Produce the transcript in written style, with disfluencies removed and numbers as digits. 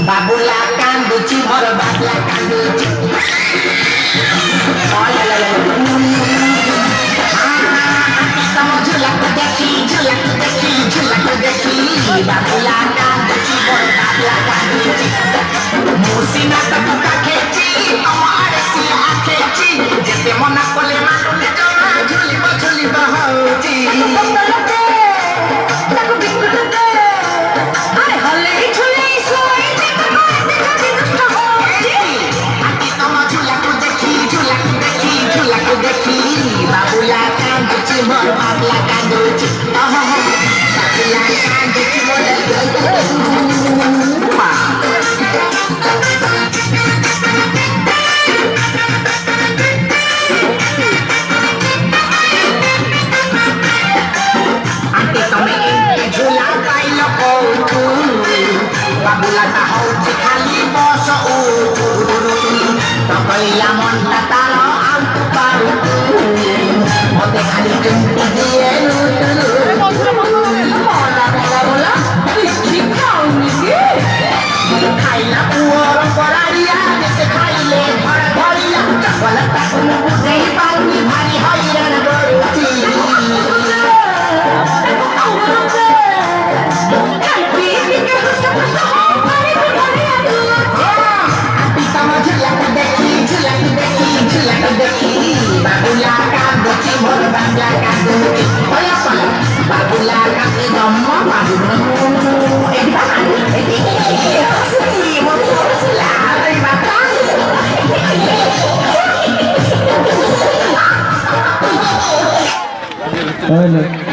Babula kanduchi mor babla kanduchi oh la la la tamo झुलक देखी babula kanduchi mor babla kanduchi musina tapuka kechi amare si akechi jete mona kole manule jona झुलिबा होची taku bikulate are hole झुले सोई देखी babula kanduchi mor babla kanduchi babula kanduchi mor ante tome झूला pilo कोठू babula ta होची खाली बसो तकैया मनटा तालो out पाउ मते खाली टिंटी दिए बोला ठीक खाऊंगी के खाइला पुअर करारिया जैसे खाइले भर भरिया बोला ताकू बुझे पाउनी भारी हैरान गरुची babula kanduchi mor babla kanduchi oya pala babula kanduchi nomor babula Öyle.